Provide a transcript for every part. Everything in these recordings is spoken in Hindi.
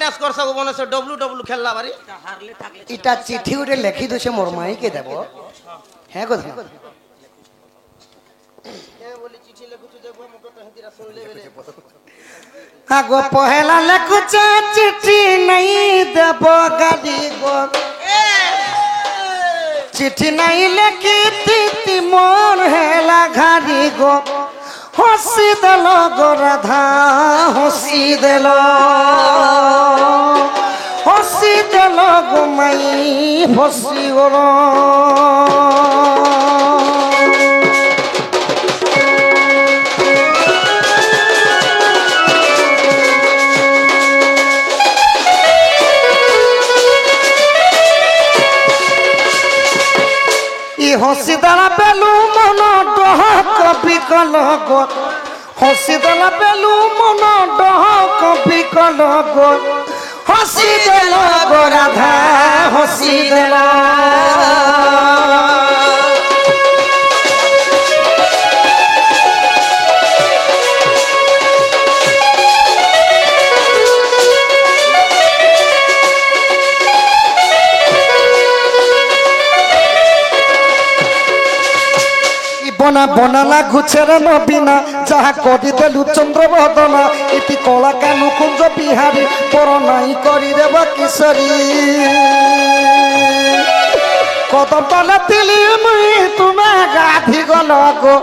डांस कर सब बने से डब्लू डब्लू खेलला बारी इटा चिट्ठी उठे लिखी दो से मोर माई के देबो है को धन बोली चिट्ठी लिखु तू देखबो मोटो टहतीरा सुन ले बेले आगो पहला लिखु चिट्ठी नहीं देबो गाड़ी गो चिट्ठी नहीं लिखी ती मोर हेला घाड़ी गो हसी देलो गो राधा हसी देलो गो माई हसी गोरो हसी दाला पेलू मन डहक बिकल गो हसी दाला पेलू मन डहक बिकल गो हसी देल गो राधा हसी देल बना बनाला घुचेर नबीना जहा करी देलु चंद्र बदना इति कला कानु कुंज बिहारी पर नाई करी देव किशोरी कदम तले तिली मुई तुमे गाधी गल गो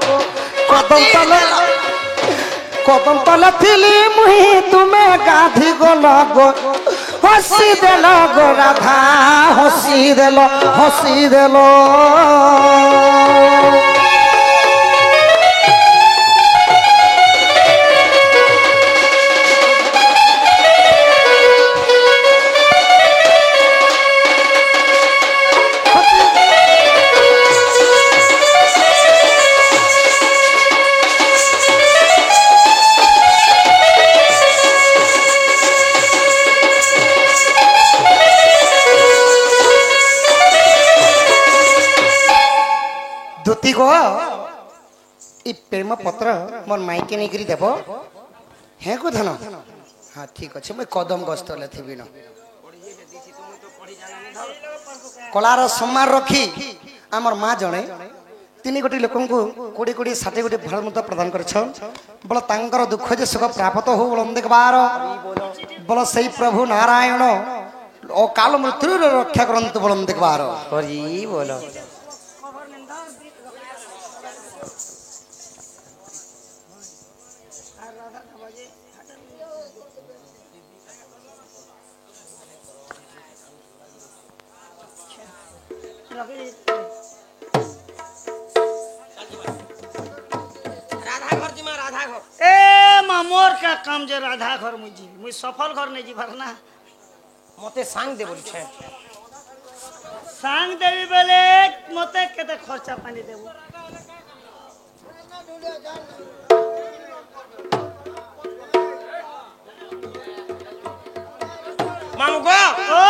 कदम तले तिली मुई तुमे गाधी गल गो हसी देल गो राधा हसी देल धोती गो ई प्रेम पत्र मोर माई के नहीं देव है को धन हाँ ठीक अच्छे मुझे कदम गस्त थी न कलार सम्मान रखी आमर माँ जड़े तीन गोटी लोक कोड़े कोड़े 60 गोटी भल मत प्रदान कर बोल दुख जे सुख प्राप्त हो बोल देखबार बोल से प्रभु नारायण ओ काल मृत्यु रक्षा करते बोल देखबार बोल मोर का काम जे राधा घर मुझी सफल घर नहीं जी भरना मते सांग दे बोली छे सांग देवी बेले मते केते खर्चा पानी देबो मामू गो ओ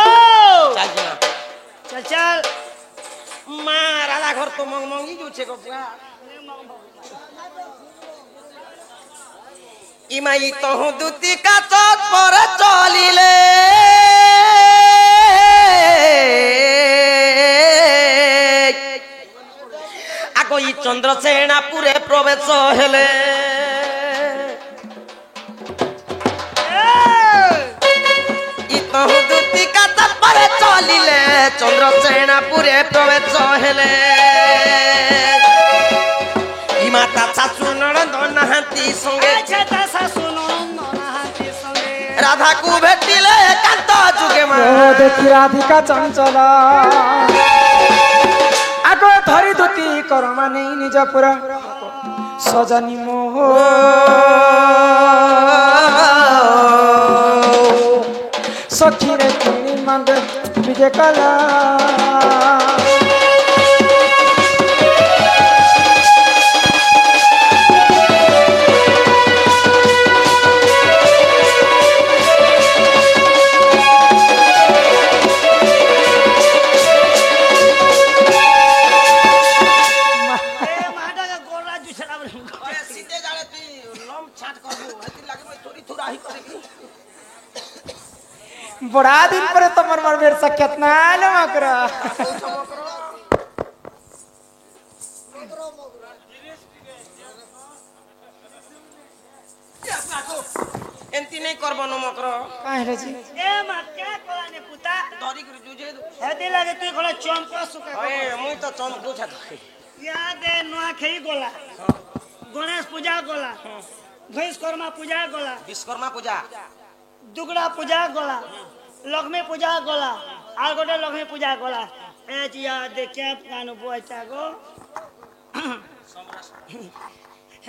चल मां राधा घर तो मंगी जो छे को इमाई तहु दूती का चौक पर चलिले आगो ई चंद्रसेना पूरे प्रवेश हेले ई तहु दूती का चौक पर चलिले चंद्रसेना पूरे प्रवेश हेले ई माता सासु ननद नहाती संगे राधा को भेटिले कांत जुगे मा देखी राधिका चंचला आगो धरी धुती कर माने निज पुरा सजनी मोह सखी रे किणी मंद विजय कला बड़ा दिन पर तमर मर बेर सख्यत ना आलो मकरा एंती नहीं करबो न मकर काहे रे जी ए मा क्या कोलाने पुता धरी कर जुजे हेदी लागे तू कोला चंपा सुका ओए मुई तो चमकू छ याद है नुआ खेई गोला गणेश पूजा गोला भैंसकर्मा पूजा गोला विश्वकर्मा पूजा दुगड़ा पूजा गोला लक्ष्मी पूजा गोला आर गोटे लक्ष्मी पूजा गोला ए जिया दे क्या कानु बोइता गो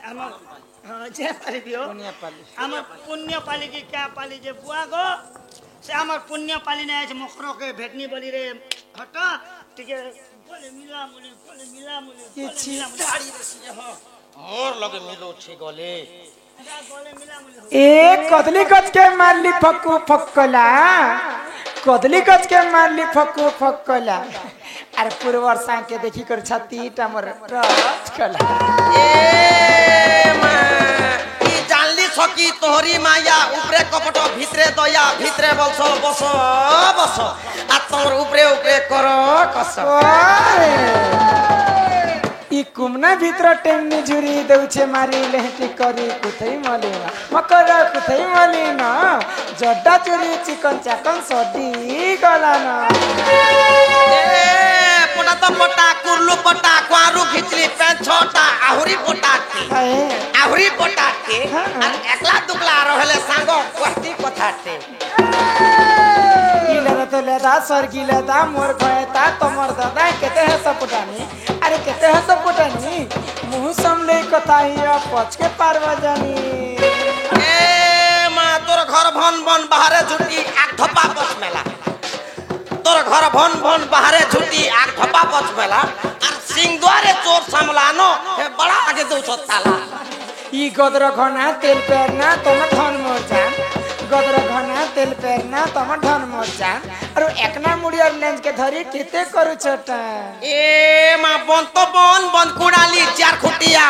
हमर हां जे पालिबियो हमर पुण्य पाली की क्या पाली जे बुआ गो से हमर पुण्य पाली ने आज मखरो के भेटनी बोली रे हटा ठीक है बोले मिला मुली ये छी गाड़ी रे हां मोर लगे मिलो छे गोले ए कदली गज के मारली फक्कू फक्कला कदली गज के मारली फक्कू फक्कला अरे पूर्वर्षा के देखी कर छाती टमर टच कला ए मां ई जानली सकी तोहरी माया ऊपरे कपट भितरे दया भितरे बसो बसो बसो आ तोर ऊपरे ऊपरे करो कस ई कुमना भीतर टेंगनी झुरी देउछे मारी लेहटी करी कुथई मलिना मकर कुथई मलिना जड्डा चुरी चिकन चाकन सदी गलाना ए पटा तो पटा कुरलू पटा क्वारू खिचली पेन छोटा आहुरी पटा हाय आहुरी पटा के एकला दुकला रहले सांगो कोती कथाटे गिला तो लेदा सर गिला मोर गयता तमर दादा केते है सपुटानी अरे केते है सपुटानी मुंह समले कताइया पछ के पारवा जानी ए मां तोर घर भन भन बाहरे झुटी आग धपा पछ मेला तोर घर भन भन बाहरे झुटी आग धपा पछ मेला और सिंह द्वारे चोर सामलानो हे बड़ा आगे दो ताला ई गदर घना तेल पेरना तम धन मोर जान गदर घना तेल पेरना तम धन मोर जान अरे एकना मुड़िया लेंज के धरी केते करू छटा ए मां बन तो बन कुड़ाली चार खुटिया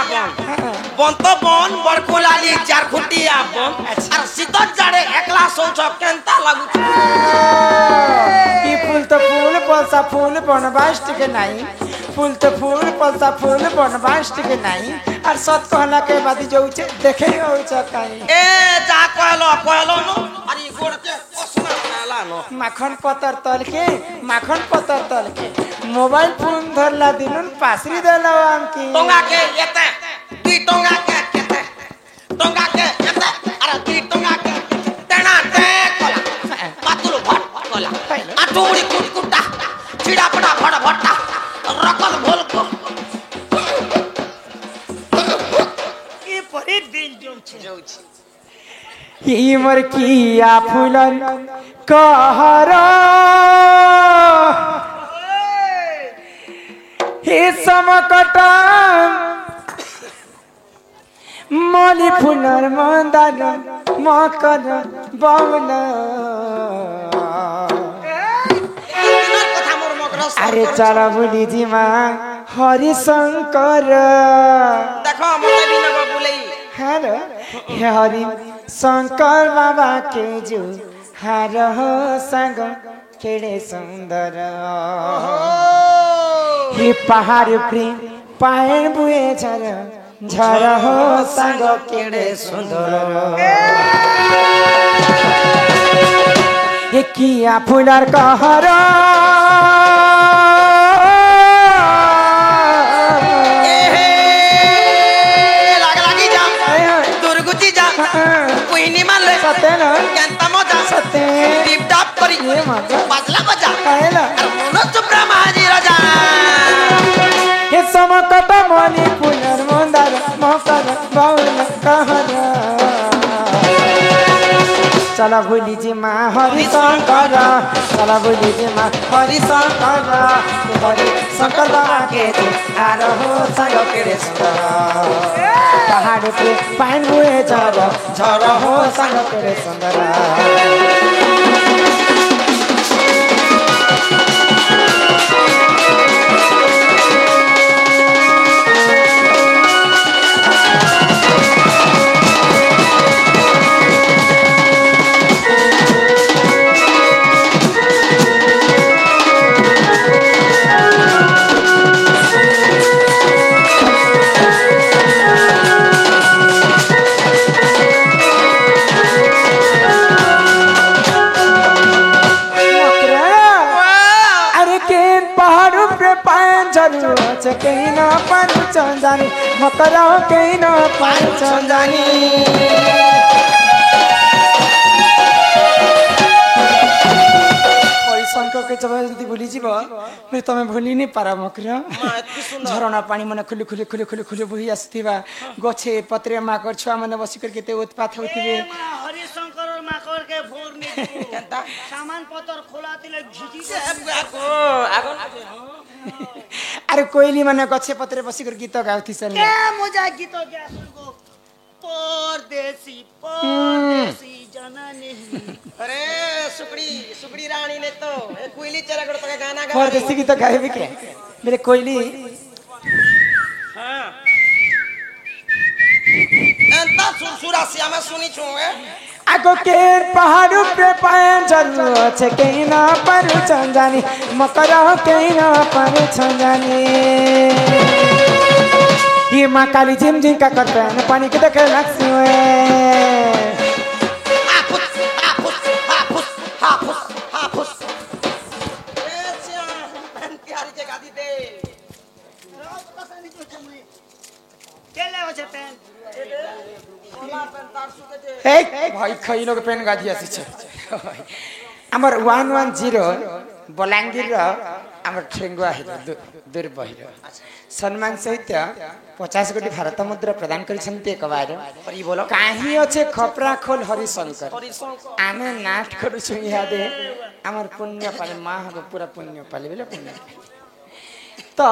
बन तो बन बड़ कुड़ाली चार खुटिया बन और सीधा जाड़े एकला सोच केंता लागू ई फूल तो फूल पलसा फूल बनबास्ट के नहीं फूल तो फूल पलसा फूल बनबास्ट के नहीं और सत कहला के बाद जो देखे हो चकाई ए जा कहलो नो अरे गोड़ के osma नाला नो माखन पतर तल के मोबाइल फोन धरला दिनुन पासरी देला आमकी टोंगा के येते ती टोंगा के केते टोंगा के येते अरे ती टोंगा के टेना ते कोला पातुल भट कोला आटुड़ी कुटकुटा छिड़ा पड़ा भट भट्टा रकल भोल को ई परी दिन जो छे ई मर किया फूलन कहरा हे समकटा मली फुलर मंदार मकर बावला कथा मोर मकरस अरे चला बोली जी माँ हरि शंकर देखो मते भी न बोलई हेलो हे हरि शंकर बाबा के जो हर हो संग केड़े सुंदर हे पहाड़ प्रेम पाए बुए झर झर हो संग केड़े सुंदर हे किया फुलर कहरा सतेना केंता मजा सते टिप टाप करी ये मजा बाजला बजा काहेला अरे मोनो चुपरा महाजी राजा हे समकट मनी पुनर मंदार मकर बाउल कहरा चला बोली जी माँ हरि शंकर चला बोली जी माँ हरि शंकर हरि शंकर बाबा के आर हो संग केड़े सुंदर पहाड़ पे पाइन हुए झर झर हो संग केड़े सुंदर अच्छे कहीं ना पर चंदानी मकरा कहीं ना पर चंदानी हरिशंकर के जब यदि भूली जीव मैं तमें भूली नहीं पारा मकरा झरणा पानी मन खुली खुली खुली खुली खुली बही आसुथिबा गछे पत्रे माकर छुआ मन बसी कर केते उत्पात होतिबे हरिशंकर और माकर के भोर नहीं सामान पत्र खोला तिले झिझी अरे कोयली मन गछे पत्रे बसी कर गीत गाउथि सन क्या मजा गीत गा सुनको परदेसी परदेसी जाना नहीं अरे सुकड़ी सुकड़ी रानी ने तो कोयली चला कर तो गाना गा परदेसी गीत गाएबे के मेरे कोयली हां एंता सुरसुरा से मैं सुनी छु आगो के पहाड़ पे पाए जरूर अच्छे कहीं ना पर चंदानी मकरा कहीं ना पर चंदानी ये माँ काली जिम जिम का करते हैं पानी के देखे लक्ष्मी भाई खई लोग पेन गादी आसी आमर 110 बलांगीर आमर ठेंगुआ है दूर बहिर सम्मान सहित 50 कोटी भारत मुद्रा प्रदान करिसंते एक बार अरे बोलो काहे अच्छे खपरा खोल हरिशंकर आमे नाट करू छु यहाँ दे आमर पुण्य पाले माँ को पूरा पुण्य पाले बेले पुण्य तो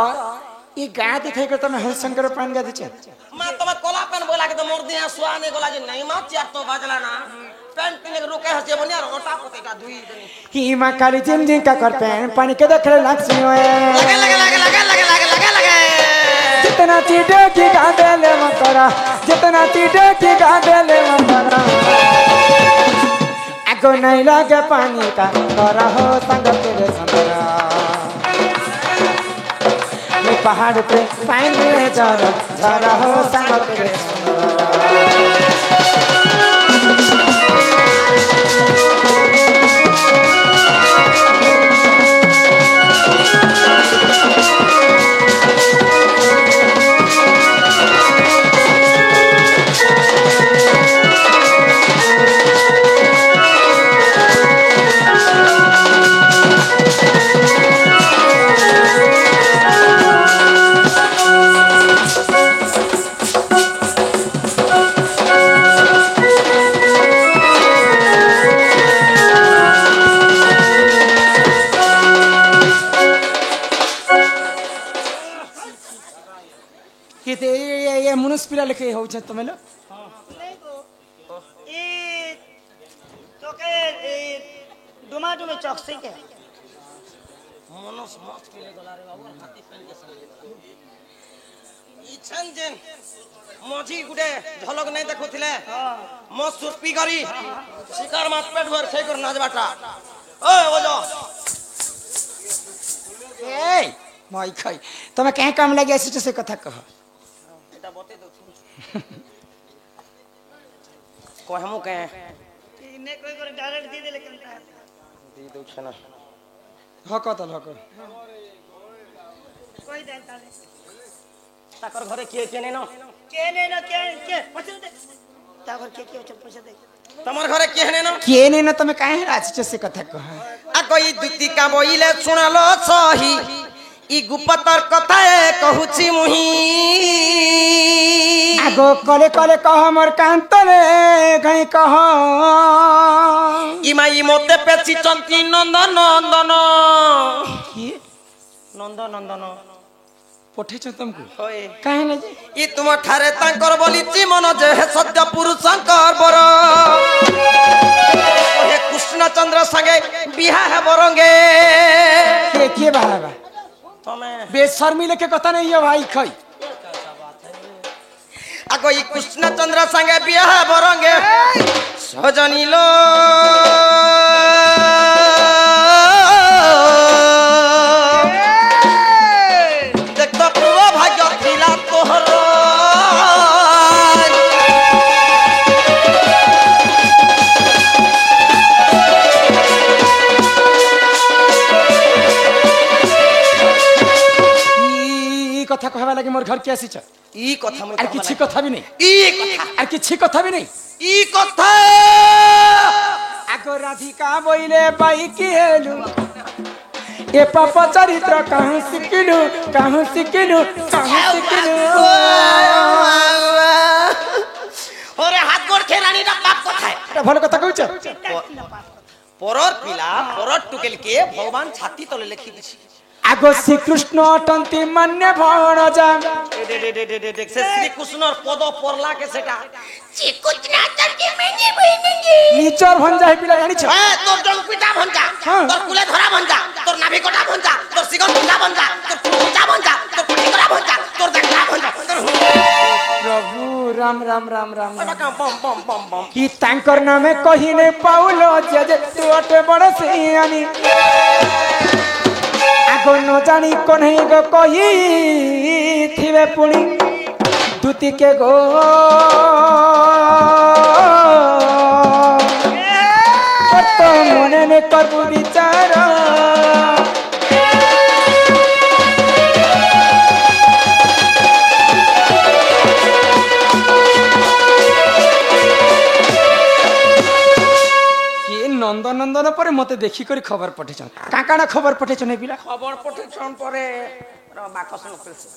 ये गाय दिखाई कर तमे हरिशंकर पान गा दिछ मां तमे कोला पेन बोला के तो मोर दिया सुआने गोला जे नहीं मां चिया तो बाजला ना पेन पिने रोके हसे बनिया ओटा पोतेटा दुई दनी ही मां काली जिम जिम का कर पेन पानी के देखले लक्ष्मी ओए लगे लगे लगे लगे लगे लगे लगे लगे जितना चीटे की गांडेले मकरा जितना चीटे की गांडेले मकरा आगो नहीं लगे पानी का करा हो संग तेरे संगरा पहाड़ पे पानी में झरा हो संग तेरे ये मुनुस पिला लेके हो छ तमेलो नहीं को ए तो के डुमा डुमे चौकसी के मनोस मस्त पिले गोला रे बाबू हाथी पेन के संग ई छंजन मझी गुडे झलक नहीं देखुथिले मो सुरपी करी शिकार मात पेट भर से कर नाच बाटा ओए ओजो ए माई खाई तमे कहे काम लगे ऐसे से कथा कह এটা বতে দो कहमु के इने कोई करे डायरेक्ट दे दे लेकिन दी दो छना हक तल हक कोई दे ताले ताकर घरे के ने न के पैसे दे ताकर के हो पैसे दे तमर घरे के ने न के ने न तमे काहे राज से कथा कह आ कोई दुती का बोइले सुनालो सही ई गुप्तर कथा कहूची मुही आगो कले कले कह मोर कांतले गई कह ई माई मोते पेची चंती नंदन नंदन की नंदन नंदन पठे छ तुमको होए काहे ले ई तुम ठारे तांकर बोलीची मन जे हे सत्य पुरुषंकर बर हे कृष्ण चंद्र संगे बिहा है बरंगे के बाबा तमे बेशर्मी लेके कथा नहीं है भाई खई आगो ई कृष्ण चंद्र संगे बिहा है बरंगे सजनी लो देख तो पूरा भाग्य खिला तोहर लगे मोर घर के आसीच ई कथा আর কিছু কথা भी नहीं ई कथा আর কিছু কথা भी नहीं ई कथा আগো রাধিকা বইলে পাই কি হেলু এ পাপ চরিত্র কাহু শিখিলু ওরে হাত গোড় খেলানি না বাপ কোথায় এটা ভালো কথা কইছ পরর পিলা পরর টুকেল কে ভগবান ছাতি তলে লিখি দিছি আগো শ্রীকৃষ্ণ অটন্তি মান্য ভণজা সে শ্রীকৃষ্ণর পদ পড়লা কে সেটা নিচর ভঞ্জা হে পিলা জানিছ হ্যাঁ তোর জং পিটা ভঞ্জা তোর কুলে ধরা ভঞ্জা তোর নাভি কোটা ভঞ্জা তোর সিগন ভঞ্জা ভঞ্জা তোর কুটা ভঞ্জা তোর কুটি করা ভঞ্জা তোর দেখলা ভঞ্জা প্রভু রাম রাম রাম রাম বম বম বম বম কি তাঙ্কর নামে কহিনে পাউলো যে তু অটে বড় সিয়ানি আগো ন জানি কোনই গো কহি থিবে পুনি দুতিকে গো কত মনে নে করবু বিচার নন্দন পরে মতে দেখি করে খবর পঠেছন কাকানা খবর পঠেছন এই পিলা খবর পঠেছন পরে বাকস নকলছে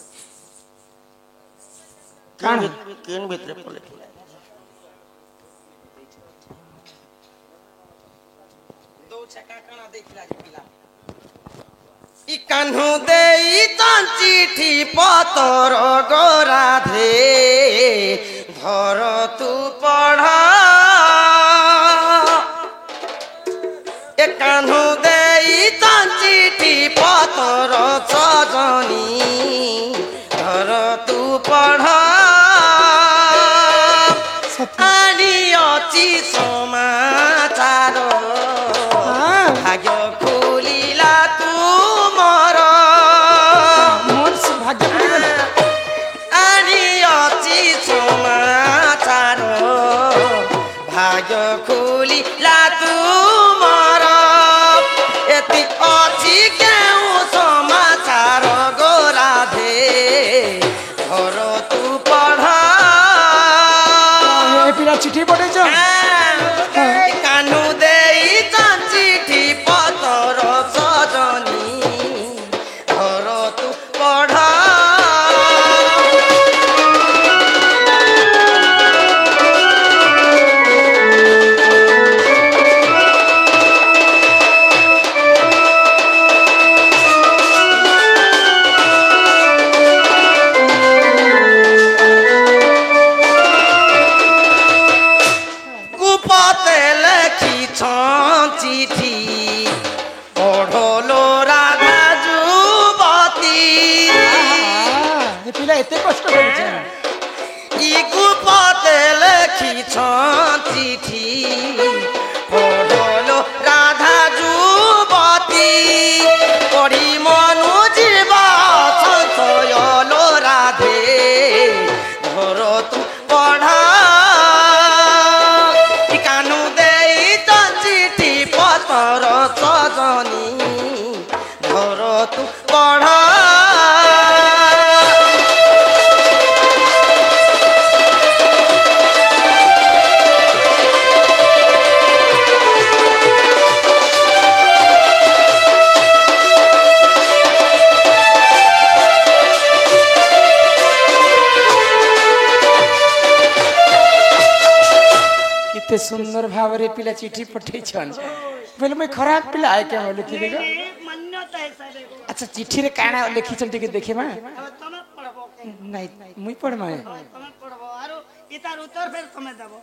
কান কেন ভিতরে পড়ে দো ছকা কানা দেখিলা পিলা ই কানহু দেই তন চিঠি পতর গোরাধে ধর তু পড়া এ কানহু দেই তন চিঠি পতর সজনী ধর তু পড়া আনিয়ছি সমাচার ভাগ্য খুলিলা তুমর মোর ভাগ্য পড়িবে আনিয়ছি সমাচার ভাগ্য খুলিলা তুমর এতি অছি কেউ সমাচার গোরাধে ধর তু পড়া এই পিলা চিঠি পঠেছ কানু দেই তন চিঠি পতর সজনী ধর তু পড়া কুপতে লেখিছন চিঠি পড়লো রাধা যুবতী এই পিলা এতে কষ্ট করেছে ই কুপতে লেখিছন চিঠি পড়লো রাধা যুবতী পড়ি মনু জীব সঞ্চয়লো রাধে ধর তু পড়া কানু দেই তন চিঠি পতর সজনী ধর তু পড়া কেতে সুন্দর ভাবে পিলা চিঠি পঠেছন বলে মই খারাপ পিলা আয় কেন লিখি দেগো मान्यता हिसाब से আচ্ছা চিঠিরে কানা লিখিছন টিকে দেখে মা तमे पढ़बो के নাই মুই পড় মা तमे पढ़बो आरो इतार उत्तर फिर तमे देबो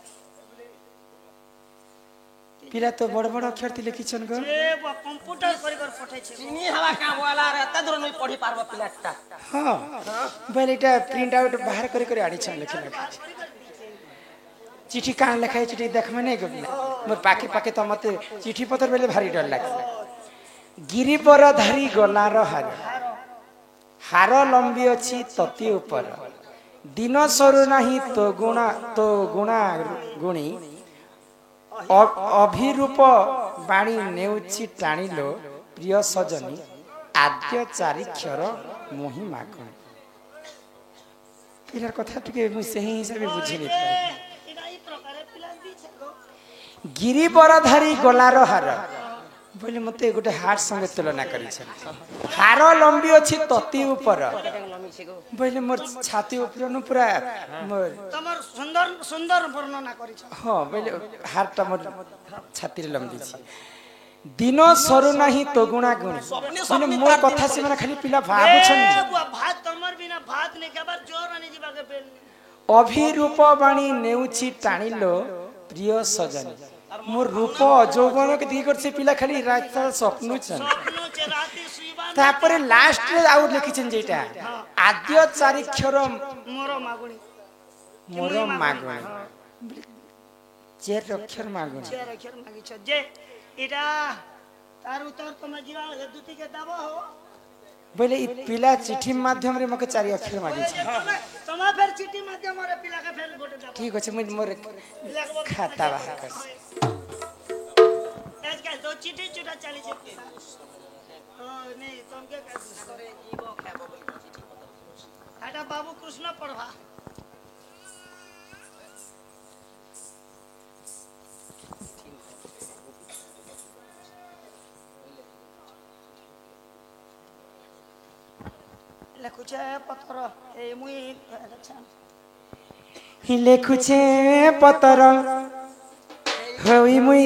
পিলা তো বড় বড় অক্ষর তে লিখিছন গো ए वो कंप्यूटर करी कर पठै छै চিনি হাওয়া কা বলা রে তা দূর নই পড়ি পারবো পিলাটা হ্যাঁ বলে এটা প্রিন্ট আউট বাহার করে করে আড়িছন লিখে লিখে চিঠি কান লেখাই চিঠি দেখমে নাই গো মোর পাখি পাখি তো মতে চিঠি পত্র বেলে ভারী ডর লাগছে গিরিবর ধারি গলার হার হার লম্বি অছি ততি উপর দিন সরু নাহি তো গুণা গুণী অভিরূপ বাণী নেউছি টাଣିল প্রিয় সজনী আদ্য চারিক্ষর মহিমা গুণ ପିଲାର କଥା ଟିକେ ମୁଁ ସେହି ହିସାବରେ ବୁଝିନି ଏଇଟା ଏଇ ପ୍ରକାର ପିଲା ଦିଛେ ଗো ଗିରିବରଧାରୀ ଗୋଲାର ହାର ବୋଇଲେ ମତେ ଗୋଟେ ହାର ସଙ୍ଗେ ତୁଳନା କରିଛନ୍ତି ହାର ଲମ୍ବି ଅଛି ତତି ଉପର ବୋଇଲେ ମୋର ଛାତି ଉପରେ ପୁରା ତମର ସୁନ୍ଦର ସୁନ୍ଦର ବର୍ଣ୍ଣନା କରିଛ ହଁ ବୋଇଲେ ହାରଟା ମୋର ଛାତିରେ ଲମ୍ବିଛି ଦିନ ସରୁ ନାହିଁ ତଗୁଣା ଗୁଣ ମାନେ ମୋର କଥା ସେମାନେ ଖାଲି ପିଲା ଭାବୁଛନ୍ତି ଭାତ ତମର ବିନା ଭାତ ନେଇ ଖାবার ଜୋର ଆନି ଯିବାକେ ବେଲ ଅଭିରୂପ ବାଣୀ ନେଉଛି ଟାଣିଲୋ ପ୍ରିୟ ସଜନ ମୋର ରୂପ ଯୌବନকে ଦେଖି করছে ପିଲା ଖାଲି ରାତ ସ୍ୱପ୍ନୁଛନ୍ ତାପରେ ଲାଷ୍ଟରେ ଆଉ ଲେଖିଛନ୍ତି ଯେଟା ଆଦ୍ୟ ଚାରିକ୍ଷର ମୋର ମାଗୁଣି ଚାରି ଅକ୍ଷର ମାଗୁଣି ଚାରି ଅକ୍ଷର ମାଗିଛ ଯେ এটা তার উত্তর তুমি জিরা দুটিকে দাব হো बोले पिला चिट्ठी माध्यम रे मके चारि अक्षर मागिछ तमा फिर चिट्ठी माध्यम रे पिला के फिर गोटे दाब ठीक अछि मैं मोर खाता बाहर कर आजकल दो चिट्ठी चुटा चली छै ओ नहीं तुम के करे जीवो खाबो खाटा बाबू कृष्ण पढ़वा লেখুছে পত্র এই মুই লেখুছে পত্র হই মুই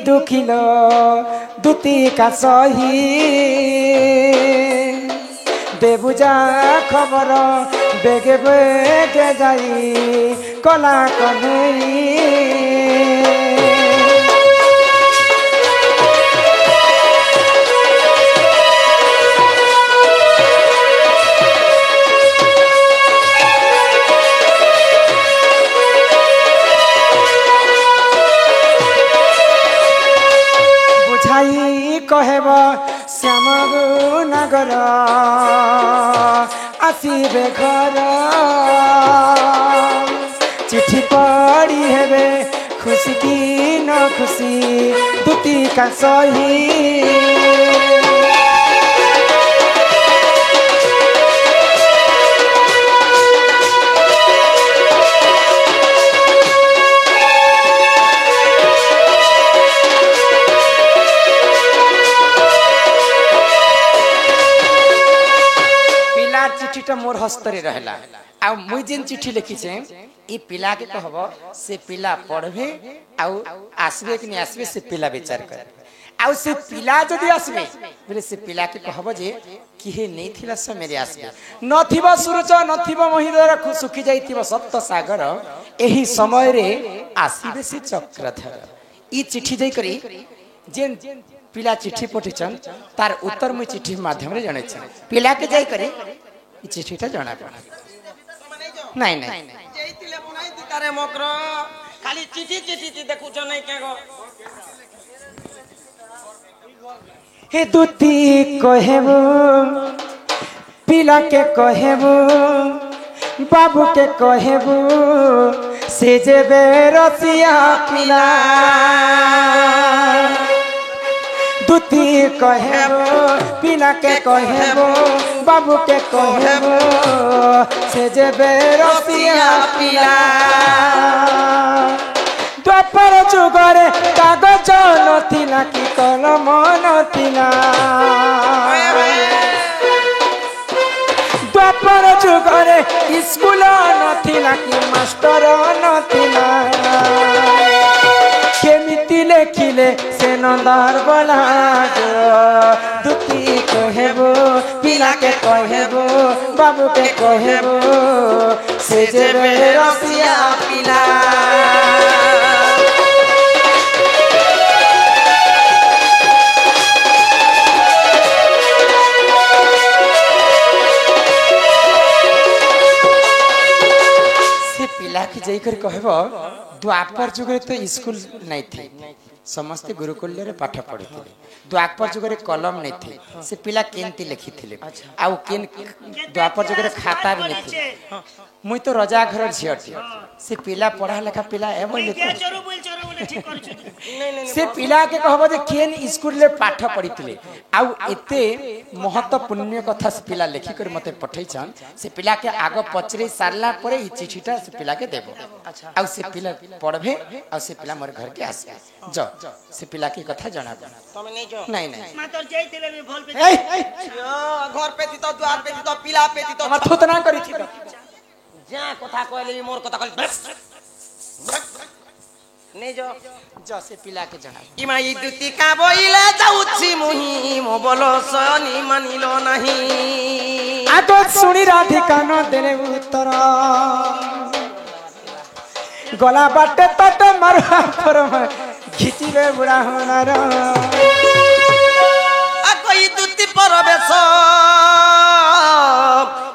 দুখিল দুতি কাসহি দেবুজা খবর বেগে বেগে যাই কলা কনেই कहेब श्याम नगर आसबे घर चिट्ठी पढ़ी हेबे खुशी की न खुशी दुती का सही चिट्ठीटा मोर हस्तरे रहला आ मुई जेन चिट्ठी लिखी छे ई पिला के कहब से पिला पढ़बे आ आसबे कि नहीं आसबे से पिला विचार कर आ से पिला जदी आसबे बोले से पिला के कहब जे किहे नहीं थिला से मेरे आसबे नथिबो सुरुच नथिबो महिदर सुखी जाइथिबो सप्त सागर एही समय रे आसीबे से चक्रधर ई चिट्ठी देई करी जेन पिला चिट्ठी पठिछन तार उत्तर मुई चिट्ठी माध्यम रे जणे छ पिला के जाई करे चिट्ठीटा जना पड़ा नहीं नहीं जेइतिले बुनाई दितारे मकर खाली चिट्ठी चिट्ठी देखुछ नहीं के गो हे दुती कहेबो पिला के कहेबो बाबू के कहेबो से जेबे रसिया पिला दुती कहेबो पिला के कहेबो बाबू के कहेबो से जेबे रसिया पिला द्वापर जुगरे कागज नथिला कि कलम नथिला द्वापर जुगरे स्कूल नथिला कि मास्टर नथिला केमिति लेखिले से नंदार बला दुती कहेबो पिला के कहेबो बाबू के कहेबो से जेबे रसिया पिला पिला के जाकर कहबो द्वापर जुगरे तो स्कूल नहीं थे समस्ते गुरुकुल रे पाठ पढ़ी द्वापर जुगरे कलम नहीं थे से पिला केनती लिखी थिले आउ केन द्वापर जुगरे खाता भी नहीं थे मुई तो रजा घर झियटी से पिला पढ़ा लेखा पिला एवं लिखो ठीक कर छु से पिला के कहबो जे केन स्कूल रे पाठ पढितले आउ एते महत्वपूर्ण कथा से पिला लेखि कर मते पठैछन से पिला के आगो पचरे सारला परे ई चिठीटा से पिला के देबो आउ से पिला पढबे आउ से पिला मोर घर के आसे जो से पिला की कथा जणा तुम नहीं जो नहीं नहीं मातर जैतिले भी भोल पे घर पे थी तो द्वार पे थी तो पिला पे थी तो हमर थुतना करी थी जा कथा कहले मोर कथा कहले नहीं जो जो से पिला के जणा इमाई दुती का बोइले जाउछि मुही मो बोलो सनी मानिलो नहीं आगो सुनी राधी कानो देले उत्तर गला बाटे तट मारा पर घिचिले बुढ़ा होनार आ कोई दुती परवेश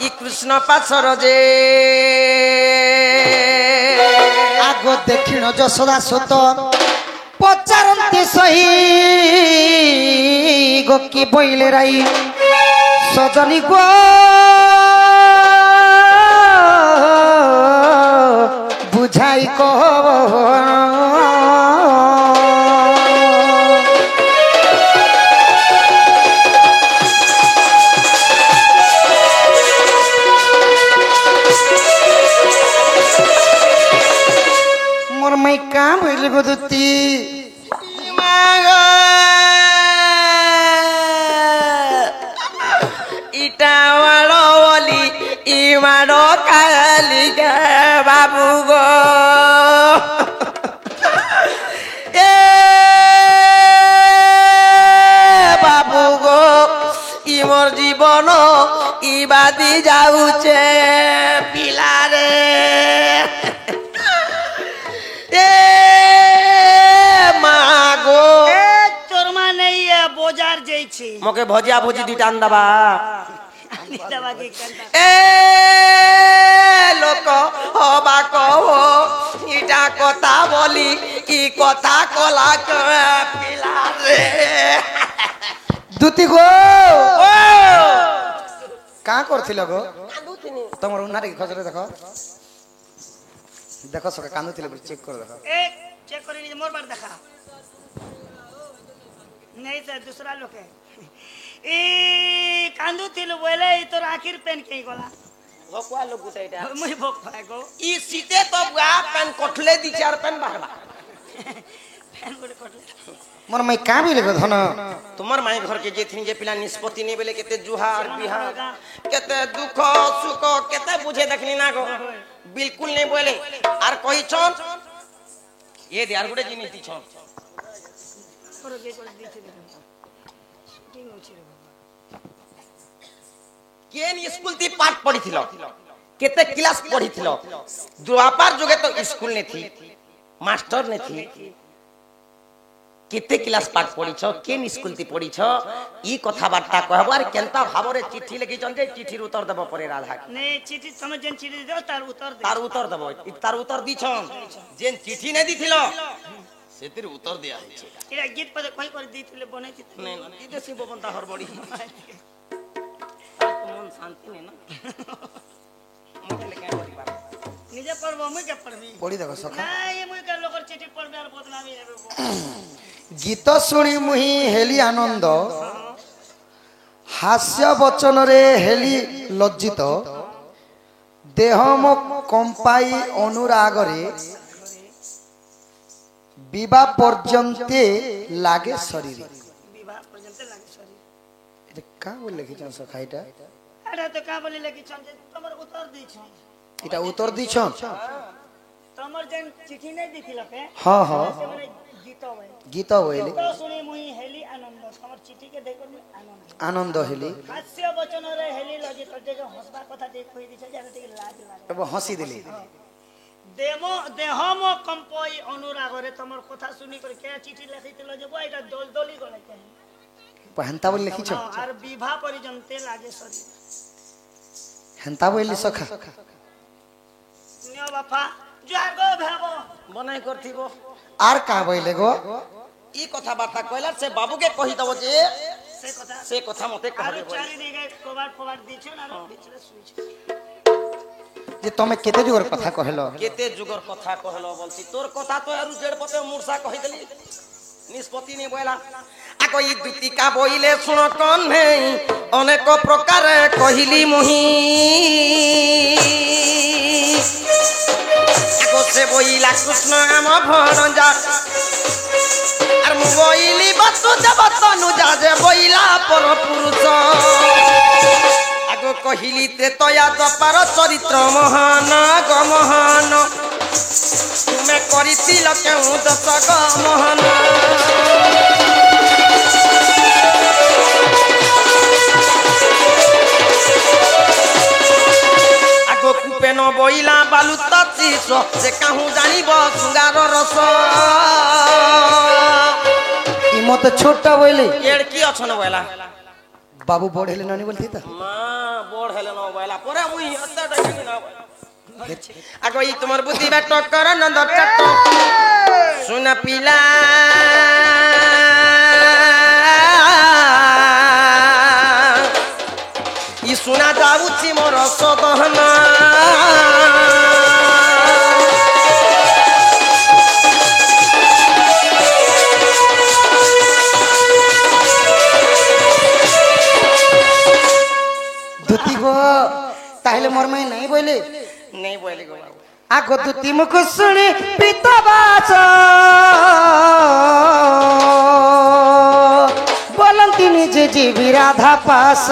ई कृष्ण पासर जे आगो दक्षिण यशोदा सुत पचारती सही गोकी बोइले राई सजनी गो बुझाई कह मोर माई काम भइले गो दुती इटावाड़ो बोली इमाड़ो काली गे बाबू गो ए बाबू गो इ मोर जीवन इ बादी जाउचे पिला रे ए मागो चोरमा नहीं है बोजार जैछि मके भजिया भुजी दुटा आंदाबा दवा के कंटा ए लोक हबा कहो इटा कथा बोली इ कथा कला के पिला रे दुती गो ओ का करथिल गो तमर उन्हारे खजरे देखो देखो सके कांदुथिल चेक कर देखो ए चेक कर ली मोर बार देखा नहीं सर दूसरा लोग है ए कांदू थिल बोले ई तोर आखिर पेन के गला भकुआ लोग गुटेटा मुई भोग पाए गो इ सीते तो बुआ पेन कोठले दी चार पेन बाहरबा पेन गोटे कटले मोर माई का भइले गो धन तुमर माई घर के जेथिन जे पिला निष्पत्ति ने बेले केते जुहार बिहार केते दुख सुख केते बुझे देखनी ना गो बिल्कुल नहीं बोले आर कहि छन ये दे आर गुटे जिनिस दी छन करो के कर दी थी शूटिंग होछि रे केन स्कूल ती पाठ पढ़िथिलो केते क्लास पढ़िथिलो द्वापर जुगे तो स्कूल ने थी मास्टर ने थी केते क्लास पाठ पढ़िछो केन स्कूल ती पढ़िछो ई कथा बार्ता कहबो आर केनता भाबरे चिट्ठी लिखि छन जे चिट्ठीर उत्तर देबो परे राधा नहीं चिट्ठी समझ जन चिट्ठी दो तार उत्तर दे तार उत्तर देबो तार उत्तर दी छन जेन चिट्ठी ने दिथिलो सेतिर उत्तर दिया है इरा गीत पर कोई कर दी थिले बने थी नहीं ई देसी बबंता हरबड़ी मन शांति नहीं ना मुझे लेके आई बात निजे पढ़बो मुई के पढ़बी पढ़ी देखो सखा नहीं मुई के लोकर चिट्ठी पढ़बे और बदनामी हेबे गीत शुणी मुही हेली आनंद हास्य बचन रे हेली लज्जित देह मो कंपाई अनुराग रे विवाह पर्यंते लागे शरीर विवाह पर्यंत लागे सॉरी এটা কা বলে লিখিছন সখা এটা अरे तो का बोली लगी छन तमर उत्तर दी छन এটা উত্তর দিছন तमर जन चिट्ठी नहीं दिथिल के हां हां से माने गीत होय गीत হইলে तो सुनी मुई हेली आनंद तमर चिट्ठी के देखो आनंद आनंद हेली हास्य वचन रे हेली लजी तो जे हंसबा कथा देख होई दिछ जाने ते लाज लागे এব হাসি দিলি देमो देहमो कंपई अनुराग रे तमर कथा सुनी कर के चिट्ठी लिखितिल जे बो एटा दलदली गले के হেন্তা বলে লিখিছন और विवाह पर्यंत लागे सॉरी হেন্তা বলে সখা नियो बापा जुआर गो भेबो बनाई करथिबो আর কা বইলে गो ई कथा बार्ता कहला से बाबू के कहि दबो जे से कथा मते और कहबे चारी देगे कोबार फोबार दी छ ना बिचले सुई छ যে তুমি কেতে যুগর কথা কহিল কেতে যুগর কথা কহিল বলছি তোর কথা তো আর জেড পতে মূর্ছা কহিদেলি নিষ্পত্তি নি বইলা আগো ই দুতিকা বইলে শুণ কোন নেই অনেক প্রকারে কহিলি মুহি আগো সে বইলা কৃষ্ণ আম ভণজা আর মু বইলি বস্তু জগতনু যা যে বইলা পর পুরুষ আগো কহিলি ত্রেতয়া দ্বাপার চরিত্র মহান গ মহান তুমি করিছিল কেউ দশ গ মহান আগো কুপেন বইলা বালু তিস সে কাহু জানিব সুগার রস ই মতে ছোট বইলে এর কি অছন বইলা বাবু বড় হেলে নানি বলতি তো মা বড় হেলে ন বইলা পরে মুই হত্যা ডাকি না আগো ই তোমার বুদ্ধি বাট কর নন্দ টট শুনা পিলা ই শুনা যাউছি মোর সদহনা ধুতি গো তাহলে মোর মাই নাই বইলে নেই বইলে গো বাবু আগ ধুতি মুখ শুনি পিতবাস বলন্তি নিজে জীবী রাধা পাশ